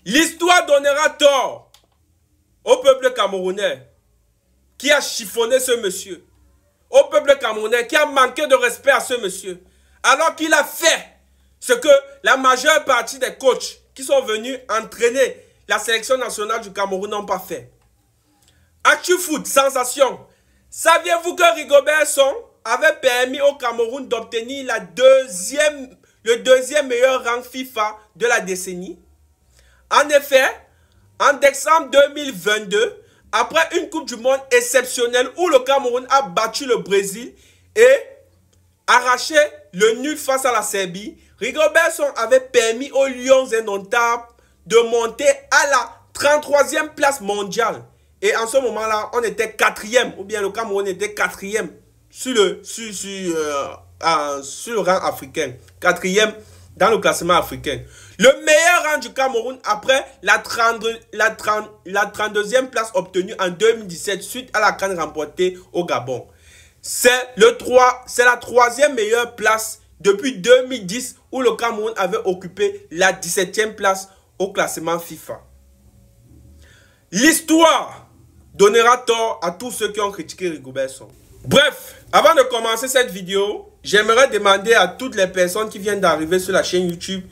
L'histoire donnera tort au peuple camerounais qui a chiffonné ce monsieur. Au peuple camerounais qui a manqué de respect à ce monsieur. Alors qu'il a fait ce que la majeure partie des coachs qui sont venus entraîner la sélection nationale du Cameroun n'ont pas fait. Actu Foot, sensation. Saviez-vous que Rigobert Song avait permis au Cameroun d'obtenir le deuxième meilleur rang FIFA de la décennie? En effet, en décembre 2022, après une Coupe du Monde exceptionnelle où le Cameroun a battu le Brésil et arraché le nul face à la Serbie, Rigobert Song avait permis aux Lions indomptables de monter à la 33e place mondiale. Et en ce moment-là, on était 4e, ou bien le Cameroun était 4e sur le rang africain. 4e dans le classement africain. Le meilleur rang du Cameroun après la 32e place obtenue en 2017 suite à la CAN remportée au Gabon. C'est la 3e meilleure place depuis 2010 où le Cameroun avait occupé la 17e place au classement FIFA. L'histoire donnera tort à tous ceux qui ont critiqué Rigobert Song. Bref, avant de commencer cette vidéo, j'aimerais demander à toutes les personnes qui viennent d'arriver sur la chaîne YouTube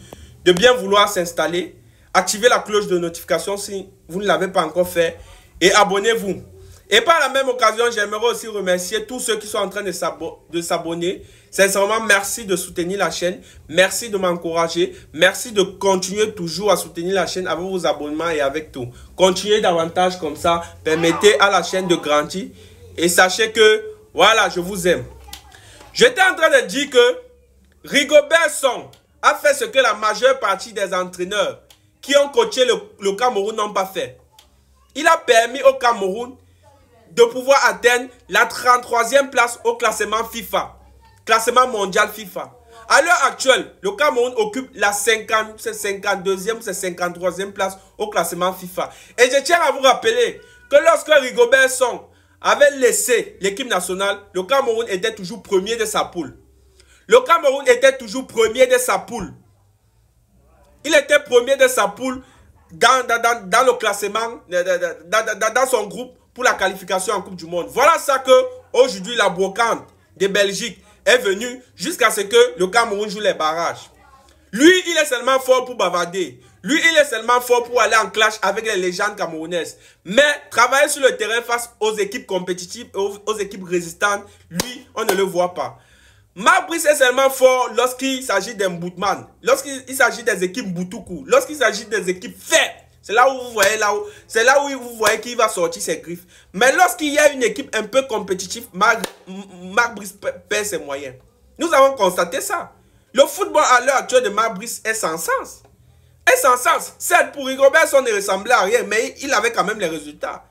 de bien vouloir s'installer, activer la cloche de notification si vous ne l'avez pas encore fait et abonnez-vous. Et par la même occasion, j'aimerais aussi remercier tous ceux qui sont en train de s'abonner. Sincèrement, merci de soutenir la chaîne. Merci de m'encourager. Merci de continuer toujours à soutenir la chaîne avec vos abonnements et avec tout. Continuez davantage comme ça. Permettez à la chaîne de grandir. Et sachez que, voilà, je vous aime. J'étais en train de dire que Rigobert Song a fait ce que la majeure partie des entraîneurs qui ont coaché le Cameroun n'ont pas fait. Il a permis au Cameroun de pouvoir atteindre la 33e place au classement FIFA, classement mondial FIFA. À l'heure actuelle, le Cameroun occupe la 52e ou 53e place au classement FIFA. Et je tiens à vous rappeler que lorsque Rigobert Song avait laissé l'équipe nationale, le Cameroun était toujours premier de sa poule. Le Cameroun était toujours premier de sa poule. Il était premier de sa poule dans le classement, dans son groupe pour la qualification en Coupe du Monde. Voilà ça que aujourd'hui la brocante de Belgique est venue jusqu'à ce que le Cameroun joue les barrages. Lui, il est seulement fort pour bavarder. Lui, il est seulement fort pour aller en clash avec les légendes camerounaises. Mais travailler sur le terrain face aux équipes compétitives, aux équipes résistantes, lui, on ne le voit pas. Marc Brice est seulement fort lorsqu'il s'agit d'un bootman, lorsqu'il s'agit des équipes boutoukou, lorsqu'il s'agit des équipes faibles. C'est là où vous voyez, vous voyez qu'il va sortir ses griffes. Mais lorsqu'il y a une équipe un peu compétitive, Marc Brice perd ses moyens. Nous avons constaté ça. Le football à l'heure actuelle de Marc Brice est sans sens. Est sans sens. Certes, pour Rigobert, ça ne ressemblait à rien, mais il avait quand même les résultats.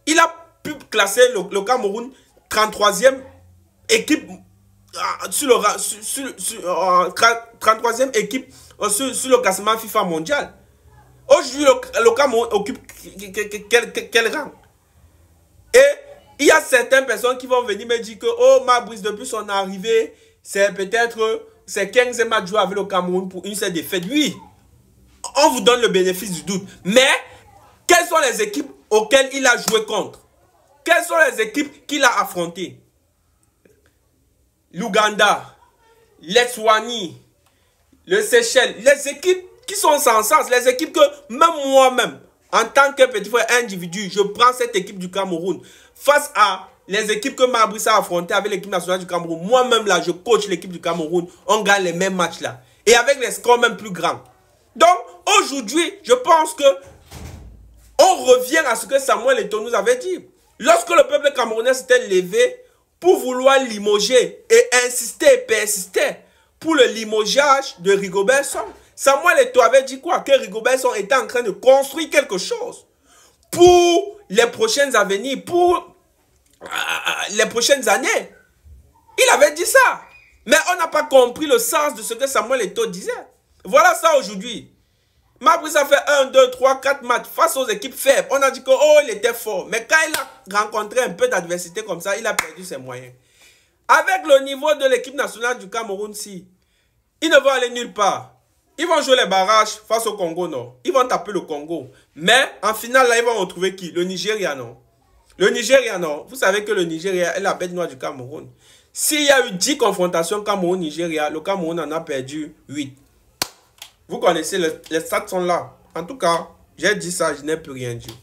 Il a pu classer le Cameroun 33e équipe sur le 33e équipe sur le classement FIFA mondial. Aujourd'hui, le Cameroun occupe quel rang? Et il y a certaines personnes qui vont venir me dire que oh, Marc Brice, depuis son arrivée, c'est peut-être ses 15e match joué avec le Cameroun pour une seule défaite. Oui, on vous donne le bénéfice du doute. Mais quelles sont les équipes auxquelles il a joué contre? Quelles sont les équipes qu'il a affrontées? L'Ouganda, l'Eswatini, le Seychelles, les équipes qui sont sans sens, les équipes que même moi-même, en tant que petit frère individu, je prends cette équipe du Cameroun face à les équipes que Marc Brice a affrontées avec l'équipe nationale du Cameroun. Moi-même là, je coach l'équipe du Cameroun, on gagne les mêmes matchs là. Et avec les scores même plus grands. Donc, aujourd'hui, je pense que on revient à ce que Samuel Eto'o nous avait dit. Lorsque le peuple camerounais s'était levé pour vouloir limoger et insister et persister pour le limogeage de Rigobert Song, Samuel Eto'o avait dit quoi? Que Rigobert Song était en train de construire quelque chose pour les prochaines avenirs, pour les prochaines années. Il avait dit ça. Mais on n'a pas compris le sens de ce que Samuel Eto'o disait. Voilà ça aujourd'hui. Marc Brice a fait 1, 2, 3, 4 matchs face aux équipes faibles. On a dit que oh, il était fort. Mais quand il a rencontré un peu d'adversité comme ça, il a perdu ses moyens. Avec le niveau de l'équipe nationale du Cameroun, si il ne va aller nulle part. Ils vont jouer les barrages face au Congo, non. Ils vont taper le Congo. Mais en finale, là, ils vont retrouver qui? Le Nigeria, non. Le Nigeria, non. Vous savez que le Nigeria est la bête noire du Cameroun. S'il y a eu 10 confrontations Cameroun-Nigeria, le Cameroun en a perdu 8. Vous connaissez, les stats sont là. En tout cas, j'ai dit ça, je n'ai plus rien dit.